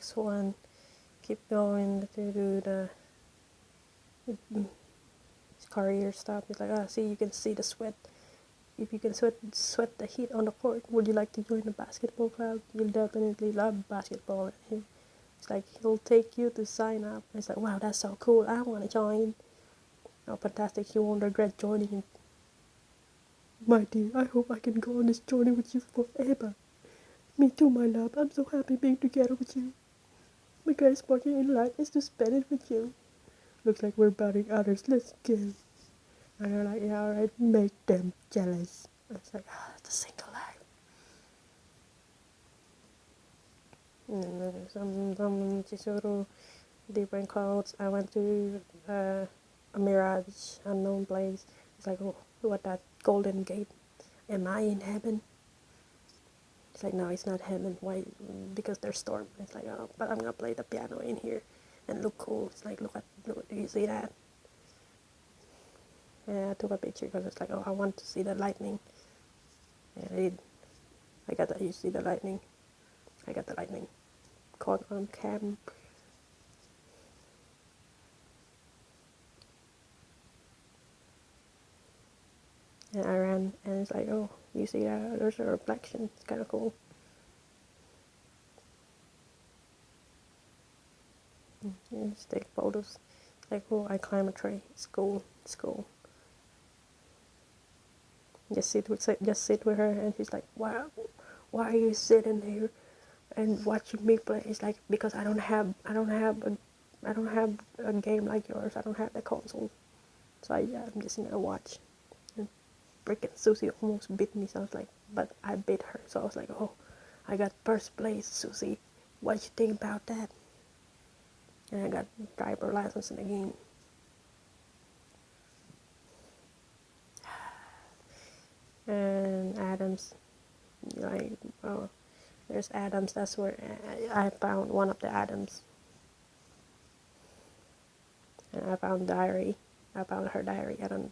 next one. Keep going to do the career stuff. It's like, see, you can see the sweat. If you can sweat the heat on the court, would you like to join the basketball club? You'll definitely love basketball. It's like he'll take you to sign up. It's like, wow, that's so cool. I want to join. Oh, fantastic. You won't regret joining. My dear, I hope I can go on this journey with you forever. Me too, my love. I'm so happy being together with you. My greatest pleasure in life is to spend it with you. Looks like we're budding others. Let's go. And they're like, yeah, alright, make them jealous. It's like, the single life. And then some Chizuru, different clothes. I went to a mirage, unknown place. It's like, oh, what that golden gate? Am I in heaven? It's like, no, it's not heaven. Why? Because there's storm. It's like, oh, but I'm gonna play the piano in here and look cool. It's like, look, do you see that? And I took a picture because it's like, oh, I want to see the lightning. And I did. I got the, you see the lightning. I got the lightning caught on cam. And I ran, and it's like, oh, you see that? There's a reflection. It's kind of cool. Just take photos. Like, oh, I climb a tree. It's cool. It's cool. Just sit with her, and she's like, wow, why are you sitting there and watching me play? It's like, because I don't have a game like yours. I don't have the console, so I'm just gonna watch. And freaking Susie almost beat me, so I was like, but I beat her, so I was like, oh, I got first place, Susie. What you think about that? And I got driver license in the game. And Adams, like, oh, there's Adams. That's where I found one of the Adams. And I found diary. I found her diary. I don't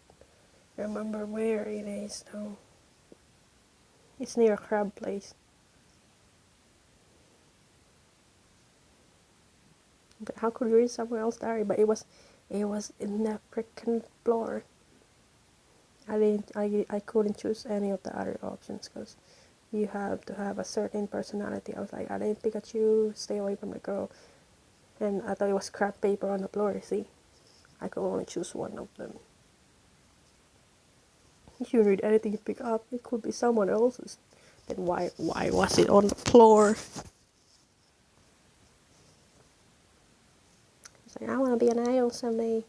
remember where it is though. It's near a crab place. But how could you read someone else's diary? But it was in the freaking floor. I couldn't choose any of the other options because you have to have a certain personality. I was like, I didn't Pikachu, stay away from the girl. And I thought it was crap paper on the floor, see? I could only choose one of them. If you read anything you pick up, it could be someone else's. Then why was it on the floor? It's like, I want to be an idol someday.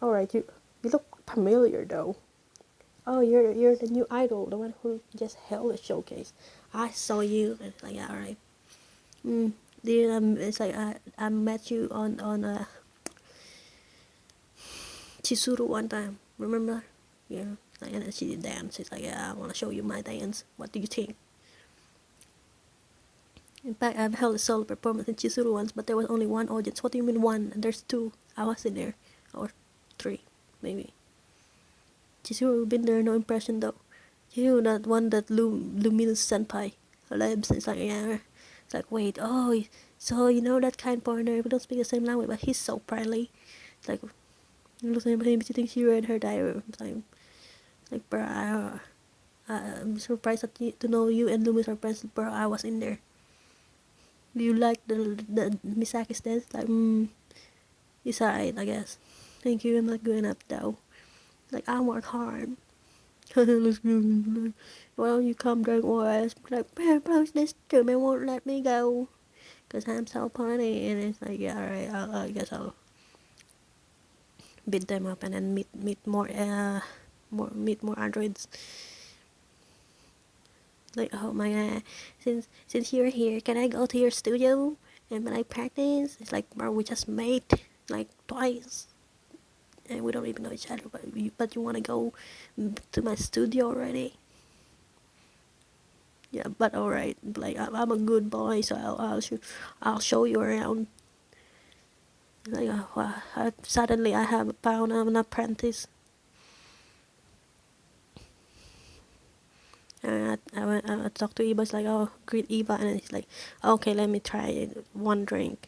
Alright, you look familiar though. Oh, you're the new idol, the one who just held the showcase. I saw you. It's like, alright. Dude, it's like I met you on Chizuru one time. Remember? Yeah. And then she did dance. She's like, yeah, I want to show you my dance. What do you think? In fact, I've held a solo performance in Chizuru once, but there was only one audience. What do you mean one? And there's two. I was in there. Or three, maybe. Chizuru been there, no impression though. You, that one that Luminous Senpai. Lebs, it's like, yeah. It's like, wait, oh, so you know that kind partner, we don't speak the same language, but he's so friendly. It's like, you look at him, you think she read her diary. It's like, bro, I'm surprised to know you and Lumi are friends, bro. I was in there. Do you like the Misaki's dance? Like, it's alright, I guess. Thank you, I'm not going up though. Like, I work hard. Let's go. Why don't you come drink with us? Like, bro, this man won't let me go. Cause I'm so funny. And it's like, yeah, alright, I guess I'll beat them up and then meet more androids. Like, oh my god, since you're here, can I go to your studio and when I practice? It's like, bro, we just met like twice and we don't even know each other, but you want to go to my studio already? Yeah, but alright, like, I'm a good boy, so I'll show you around. Like, suddenly I have found an apprentice. And I talked to Eva. It's like, oh, greet Eva, and then he's like, okay, let me try one drink.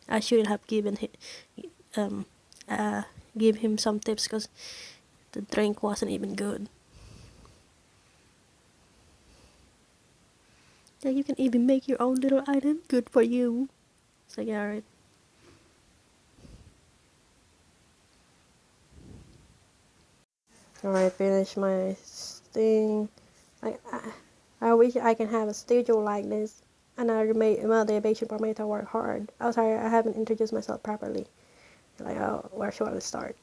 I shouldn't have um give him some tips because the drink wasn't even good. Yeah, you can even make your own little item. Good for you. It's like, yeah, alright. Alright, finish my thing. I wish I can have a schedule like this. Another motivation for me to work hard. Oh, sorry, I haven't introduced myself properly. Like, oh, where should I start?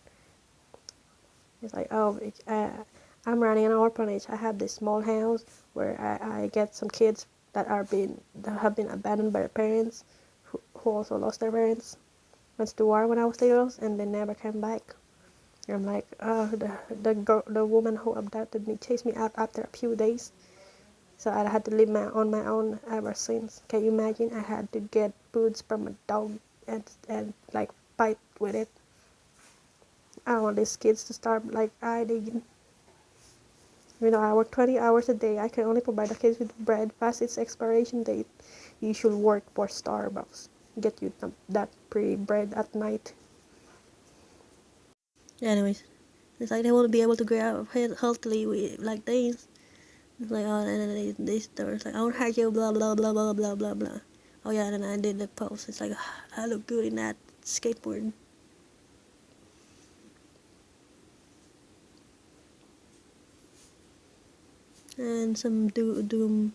It's like, oh, I'm running an orphanage. I have this small house where I get some kids that that have been abandoned by their parents, who also lost their parents. Went to war when I was little, and they never came back. And I'm like, oh, the woman who abducted me chased me out after a few days. So I had to live on my own ever since. Can you imagine? I had to get foods from a dog and like fight with it. I don't want these kids to starve like I did. I work 20 hours a day. I can only provide the kids with bread past its expiration date. You should work for Starbucks. Get you that pretty bread at night. Anyways, it's like they want to be able to grow up healthily with like these. It's like, oh, and then they start like, I want to hire you, blah blah blah blah blah blah blah. Oh yeah, and then I did the post. It's like, I look good in that skateboard. And some doom,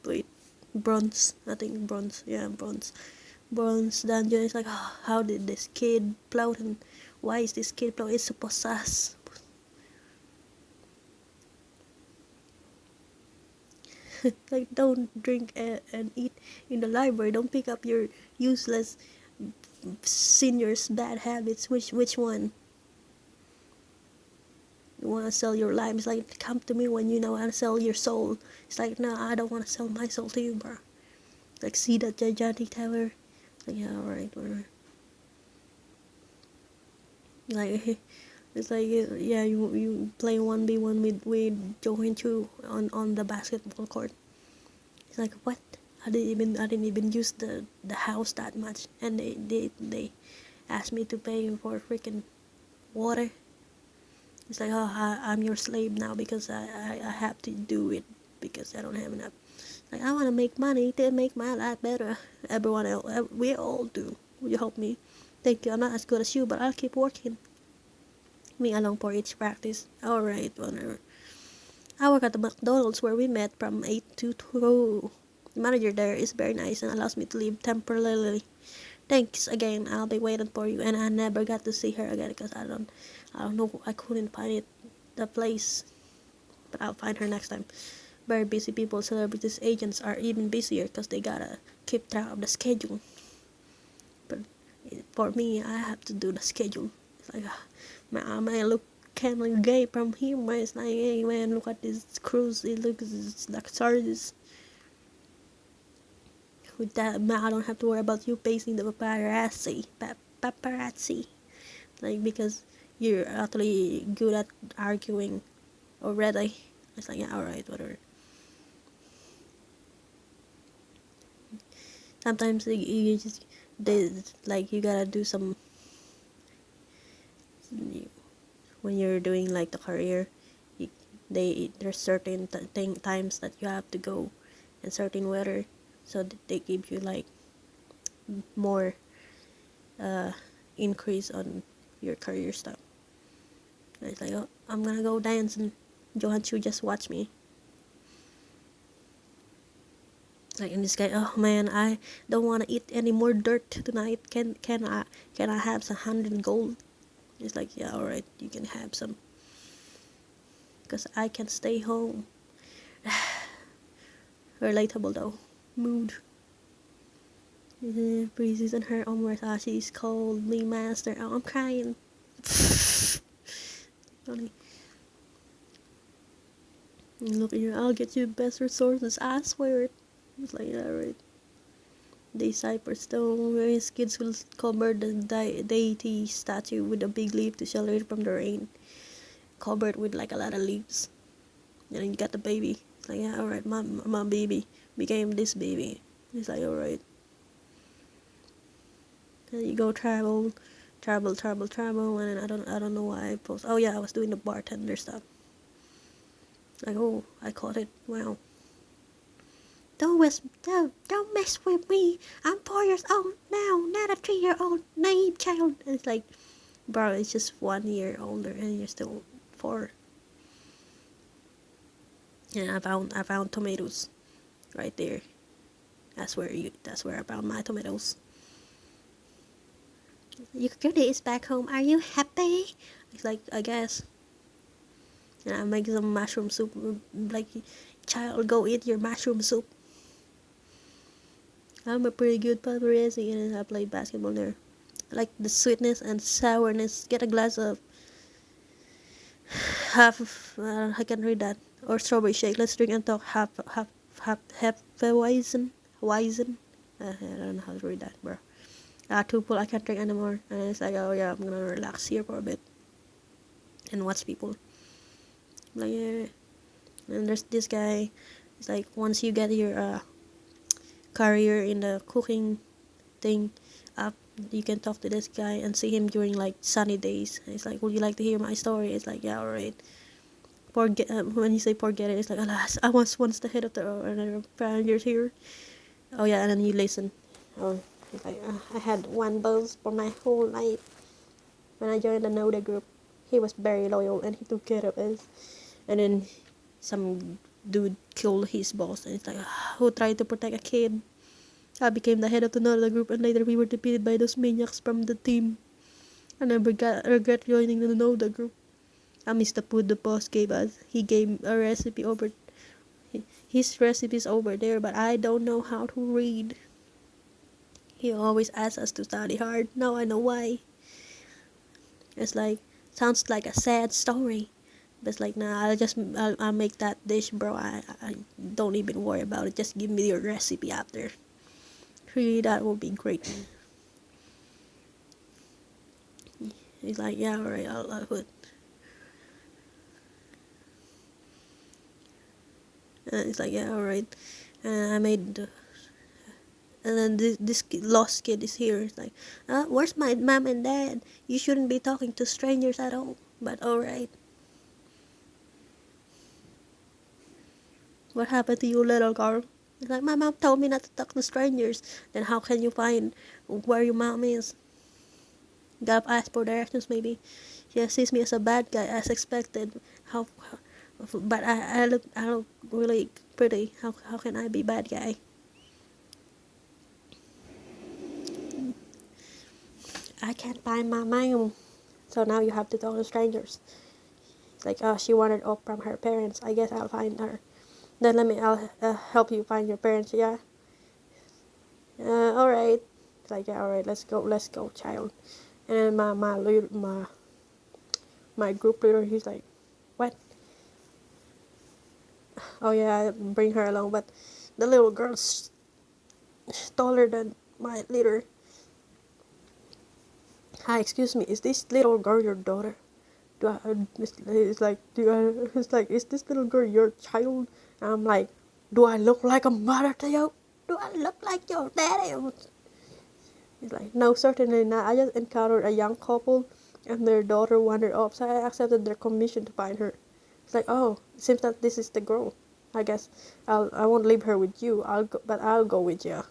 wait, bronze. I think bronze. Yeah, bronze dungeon. It's like, oh, how did this kid float, and why is this kid float? It's a possess. Like, don't drink and eat in the library. Don't pick up your useless seniors' bad habits. Which one? You want to sell your life? It's like, come to me when you know how to sell your soul. It's like, no, I don't want to sell my soul to you, bro. Like, see that gigantic tower? Like, yeah, alright, whatever. Like, it's like, yeah, you play 1v1 with Johan Chu on the basketball court. It's like, what? I didn't even use the house that much, and they asked me to pay for freaking water. It's like, oh, I'm your slave now because I have to do it because I don't have enough. Like, I want to make money to make my life better. Everyone else, we all do. Will you help me? Thank you. I'm not as good as you, but I'll keep working. Me along for each practice. Alright, whatever. I work at the McDonald's where we met from 8 to 2. The manager there is very nice and allows me to leave temporarily. Thanks again. I'll be waiting for you. And I never got to see her again because I don't know. I couldn't find the place. But I'll find her next time. Very busy people, celebrities, agents are even busier because they gotta keep track of the schedule. But for me, I have to do the schedule. It's like, man, look kind of gay from here, man. It's like, hey, man, look at this cruise. It looks like stars. With that, man, I don't have to worry about you facing the paparazzi. Paparazzi. Like, because you're actually good at arguing already. It's like, yeah, alright, whatever. Sometimes you just, like, you gotta do some, when you're doing like the career, there's certain times that you have to go and certain weather, so they give you like more increase on your career stuff. And it's like, oh, I'm gonna go dance and Johan Chu just watch me. Like, in this guy, oh man, I don't want to eat any more dirt tonight. Can I have some 100 gold? It's like, yeah, alright, you can have some. Because I can stay home. Relatable though. Mood. Breezes and her Omarsashi's called me master. Oh, I'm crying. Funny. Look here, I'll get you the best resources, I swear it. It's like, yeah, right. The Cypress Stone, where his kids will cover the deity statue with a big leaf to shelter it from the rain. Covered with like a lot of leaves. And then you got the baby. It's like, yeah, alright, my baby became this baby. It's like, alright. And you go travel, and then I don't know why I post. Oh yeah, I was doing the bartender stuff. Like, oh, I caught it. Wow. Don't mess with me. I'm 4 years old now, not a 3-year-old naive child. And it's like, bro, it's just 1 year older, and you're still 4. And I found tomatoes right there. That's where I found my tomatoes. Your day is back home. Are you happy? It's like, I guess. And I make some mushroom soup. Like, child, go eat your mushroom soup. I'm a pretty good paparazzi, and I play basketball there. I like the sweetness and sourness. Get a glass of half of, I can read that. Or strawberry shake. Let's drink and talk. Hefeweizen. Weizen. I don't know how to read that, bro. Too full. I can't drink anymore. And it's like, oh yeah, I'm gonna relax here for a bit and watch people. Like, yeah. And there's this guy. It's like, once you get your career in the cooking thing up, you can talk to this guy and see him during like sunny days. And it's like, would you like to hear my story? It's like, yeah, alright. Forget when you say forget it, it's like, alas, I was once the head of the another years here. Oh yeah, and then you listen. Oh, it's like, I had one boss for my whole life. When I joined the Noda group, he was very loyal and he took care of us. And then some dude killed his boss, and it's like, who tried to protect a kid? I became the head of the Noda group, and later we were defeated by those maniacs from the team. I never regret joining the Noda group. I miss the food the boss gave us. He gave a recipe over. His recipe's over there, but I don't know how to read. He always asks us to study hard. Now I know why. It's like, sounds like a sad story. But it's like, nah, I'll make that dish, bro. I don't even worry about it. Just give me your recipe after. Really, that would be great. He's like, yeah, alright, I'll put. And it's like, yeah, alright. And I made and then this lost kid is here. It's like, where's my mom and dad? You shouldn't be talking to strangers at all. But alright. What happened to you, little girl? It's like, my mom told me not to talk to strangers. Then how can you find where your mom is? Gotta ask for directions, maybe. She sees me as a bad guy, as expected. But I look really pretty. How can I be bad guy? I can't find my mom. So now you have to talk to strangers. It's like, oh, she wandered off from her parents. I guess I'll find her. Then I'll help you find your parents, yeah? Alright. It's like, yeah, alright, let's go, child. And then my group leader, he's like, what? Oh yeah, I bring her along, but the little girl's taller than my leader. Hi, excuse me, is this little girl your daughter? It's like, is this little girl your child? And I'm like, do I look like a mother to you? Do I look like your daddy? He's like, no, certainly not. I just encountered a young couple and their daughter wandered off, so I accepted their commission to find her. It's like, oh, it seems that this is the girl. I guess I won't leave her with you. I'll go with you.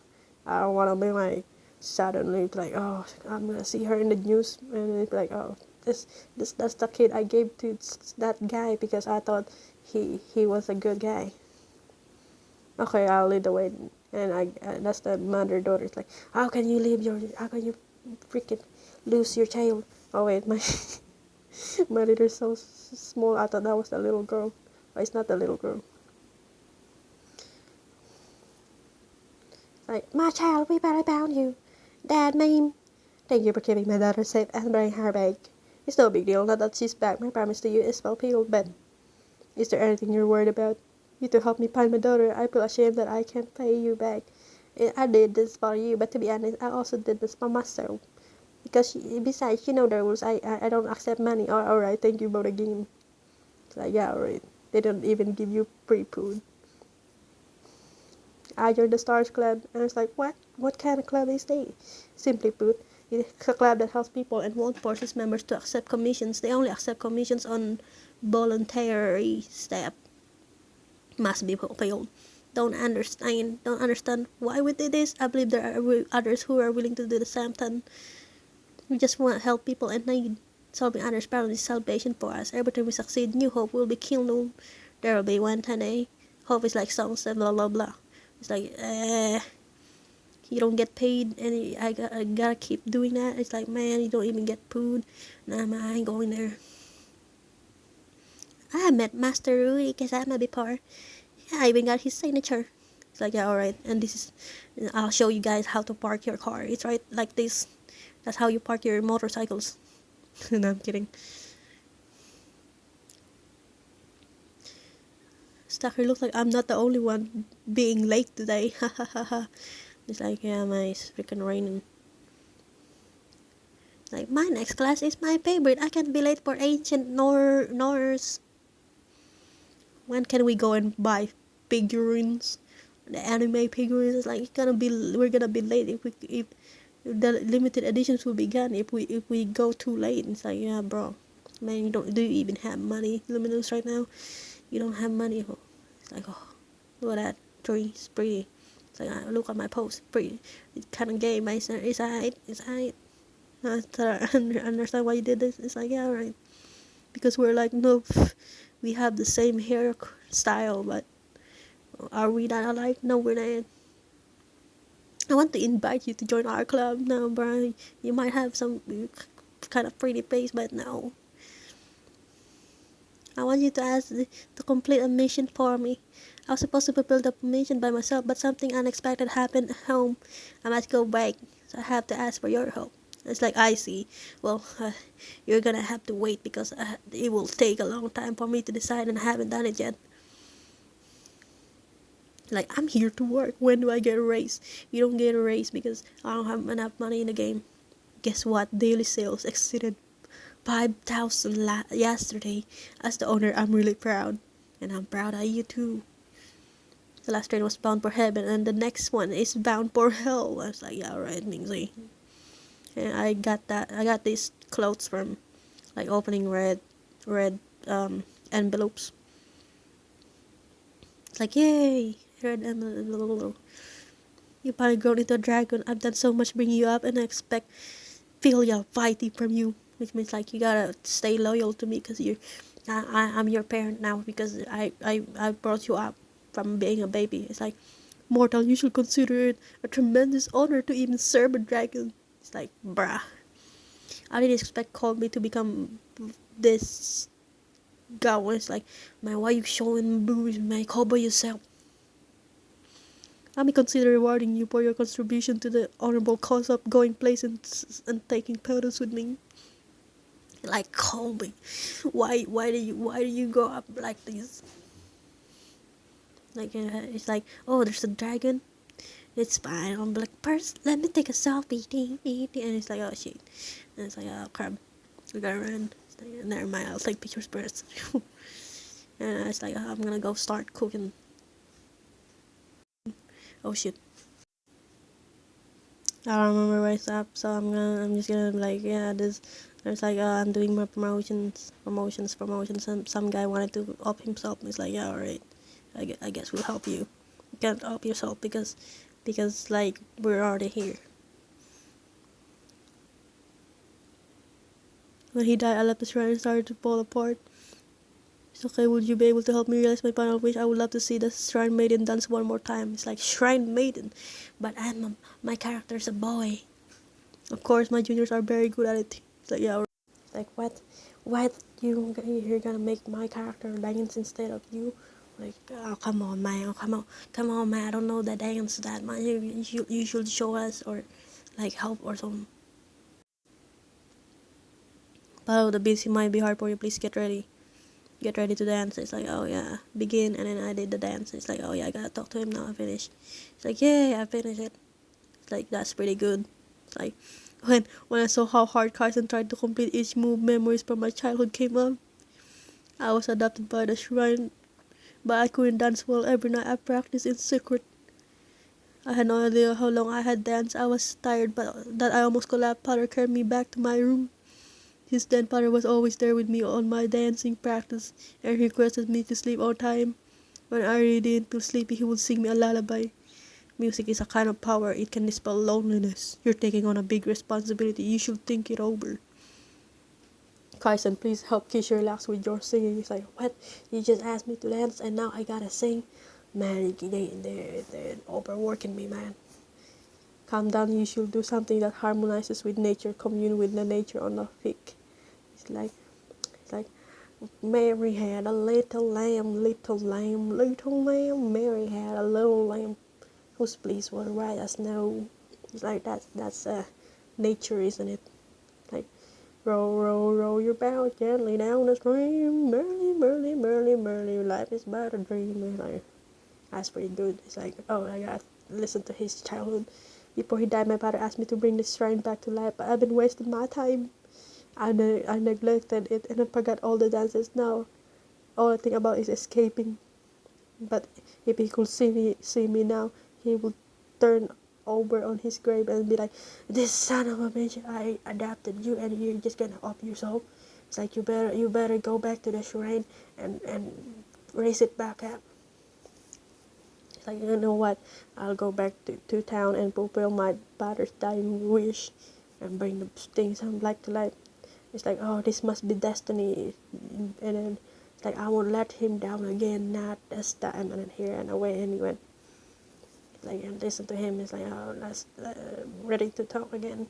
I don't want to be like suddenly like, oh, I'm gonna see her in the news and it's like, oh, that's the kid I gave to that guy because I thought he was a good guy. Okay, I'll lead the way. And that's the mother daughter. It's like, how can you freaking lose your child? Oh wait, my my leader's so small. I thought that was the little girl, but it's not the little girl. It's like, my child, we better found you. Dad, meme. Thank you for keeping my daughter safe and bringing her back. It's no big deal now that she's back. My promise to you is well peeled, but is there anything you're worried about? You to help me find my daughter. I feel ashamed that I can't pay you back. I did this for you, but to be honest, I also did this for myself. Because besides, you know the rules. I don't accept money. Alright, thank you both again. It's like, yeah, alright. They don't even give you free food. I joined the Stars Club, and it's like, what kind of club is they? Simply put, it's a club that helps people and won't force its members to accept commissions. They only accept commissions on voluntary step. Must be fulfilled. Don't understand why we did this. I believe there are others who are willing to do the same thing. We just want to help people in need. Solving others' problems is salvation for us. Every time we succeed, new hope will be kindled. There will be one day. Hope is like songs and blah blah blah. It's like, you don't get paid, and I gotta keep doing that. It's like, man, you don't even get food. Nah, man, I ain't going there. I met Master Rui Kasama before. Yeah, I even got his signature. It's like, yeah, alright. And this is, I'll show you guys how to park your car. It's right like this. That's how you park your motorcycles. No, I'm kidding. Stacker looks like I'm not the only one being late today. It's like, yeah, my it's freaking raining. Like, my next class is my favorite. I can't be late for ancient Norse. When can we go and buy figurines? The anime figurines. Like, we're gonna be late if the limited editions will be gone if we go too late. It's like, yeah, bro, man, do you even have money, Luminous, right now? You don't have money. It's like, oh, look at that tree, it's pretty. It's like, look at my post, pretty. It's kind of gay, my son. It's alright. I understand why you did this. It's like, yeah, alright. Because we're like, no, we have the same hair style, but are we not alike? No, we're not. I want to invite you to join our club. No, bro, you might have some kind of pretty face, but no. I want you to complete a mission for me. I was supposed to fulfill the mission by myself, but something unexpected happened at home. I must go back, so I have to ask for your help. It's like, I see. Well, you're gonna have to wait because it will take a long time for me to decide, and I haven't done it yet. Like, I'm here to work. When do I get a raise? You don't get a raise because I don't have enough money in the game. Guess what? Daily sales exceeded 5,000 yesterday. As the owner, I'm really proud. And I'm proud of you too. The last train was bound for heaven, and the next one is bound for hell. I was like, yeah, alright, Mingzi. And I got these clothes from, like, opening red envelopes. It's like, yay, red envelope. You finally grown into a dragon. I've done so much bringing you up, and I expect filial piety from you, which means like you gotta stay loyal to me because I'm your parent now because I brought you up from being a baby. It's like, mortal, you should consider it a tremendous honor to even serve a dragon. It's like, bruh, I didn't expect Colby to become this guy. It's like, man, why you showing booze, man? Cowboy yourself. Let me consider rewarding you for your contribution to the honorable cause of going places and taking photos with me. Like, Colby, why do you go up like this? Like, it's like, oh, there's a dragon. It's fine. I'm like, first, let me take a selfie. And it's like, oh shit. And it's like, oh crap, we gotta run. It's like, never mind, I'll take pictures first. And it's like, oh, I'm gonna go start cooking. Oh shit. I don't remember where it's up, so I'm just gonna be like, yeah, there's like, I'm doing my promotions, and some guy wanted to up himself, and it's like, yeah, alright, I guess we'll help you. You can't up yourself because like, we're already here. When he died, I left the shrine and started to fall apart. It's okay, would you be able to help me realize my final wish? I would love to see the Shrine Maiden dance one more time. It's like, Shrine Maiden, but my character's a boy. Of course, my juniors are very good at it. It's like, yeah. It's like, what? You're gonna make my character dance instead of you? Like, oh, come on, man. Oh, come on, man. I don't know the dance that much. You should show us, or like, help or something. Follow the beats. It might be hard for you. Please get ready to dance. It's like, oh yeah, begin. And then I did the dance. It's like, oh yeah, I gotta talk to him now. I finished. It's like, yeah, I finished it. It's like, that's pretty good. It's like, when I saw how hard Carson tried to complete each move, memories from my childhood came up. I was adopted by the shrine but I couldn't dance well every night. I practiced in secret. I had no idea how long I had danced. I was tired, but that I almost collapsed. Father carried me back to my room. His then father was always there with me on my dancing practice, and he requested me to sleep all time. When I really didn't feel sleepy, he would sing me a lullaby. Music is a kind of power. It can dispel loneliness. You're taking on a big responsibility. You should think it over. Kaisen, please help Keisha relax with your singing. He's like, what? You just asked me to dance and now I gotta sing? Man, they're overworking me, man. Calm down, you should do something that harmonizes with nature, commune with the nature on the peak. It's like, Mary had a little lamb, little lamb, little lamb. Mary had a little lamb, whose fleece was white as snow. It's like that's nature, isn't it? Like, row, row, row your boat gently down the stream. Merrily, merrily, merrily, merrily, life is but a dream. It's like, that's pretty good. It's like, oh, I gotta listen to his childhood. Before he died, my father asked me to bring this shrine back to life, but I've been wasting my time. I neglected it and I forgot all the dances. Now, all I think about is escaping. But if he could see me now, he would turn over on his grave and be like, "This son of a bitch, I adopted you, and you're just gonna off yourself." It's like, you better go back to the shrine and raise it back up. It's like, you know what? I'll go back to town and fulfill my father's dying wish and bring the things I'm like to life. It's like, oh, this must be destiny, and then it's like, I won't let him down again, not this time. And then here and away, and he went. Like, and listen to him. It's like, oh, that's ready to talk again.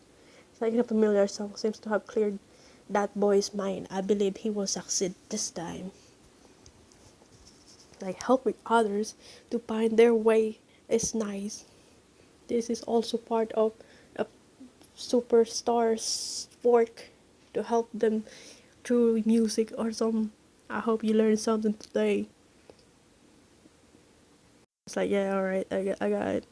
It's like a familiar song seems to have cleared that boy's mind. I believe he will succeed this time. Like, helping others to find their way is nice. This is also part of a superstar's work to help them through music or some. I hope you learned something today. It's like, yeah, alright, I got it.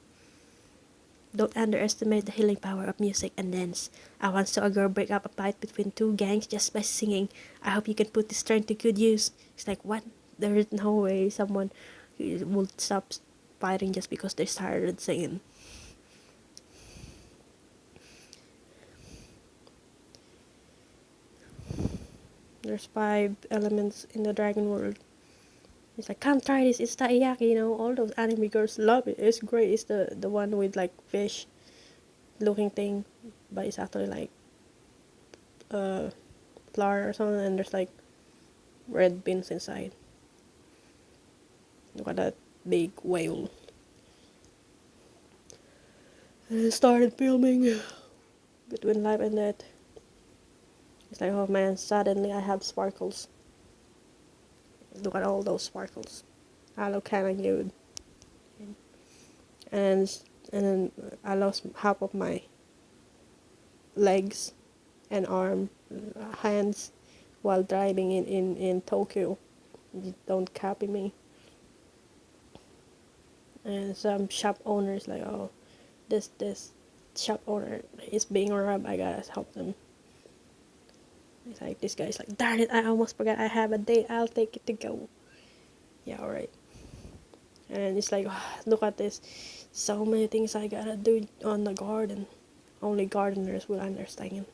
Don't underestimate the healing power of music and dance. I once saw a girl break up a fight between two gangs just by singing. I hope you can put this strength to good use. It's like, what? There is no way someone will stop fighting just because they started singing. There's 5 elements in the dragon world. It's like, come try this, it's taiyaki, all those anime girls love it. It's great. It's the one with like fish looking thing, but it's actually like flour or something, and there's like red beans inside. Look at that big whale. And it started filming between life and death. It's like, oh man, suddenly I have sparkles. Look at all those sparkles. I look kinda good. And then I lost half of my legs and hands while driving in Tokyo. Don't copy me. And some shop owners like, oh, this shop owner is being robbed, I gotta help them. It's like, this guy's like, darn it, I almost forgot I have a date, I'll take it to go. Yeah, alright. And it's like, oh, look at this, so many things I gotta do on the garden. Only gardeners will understand.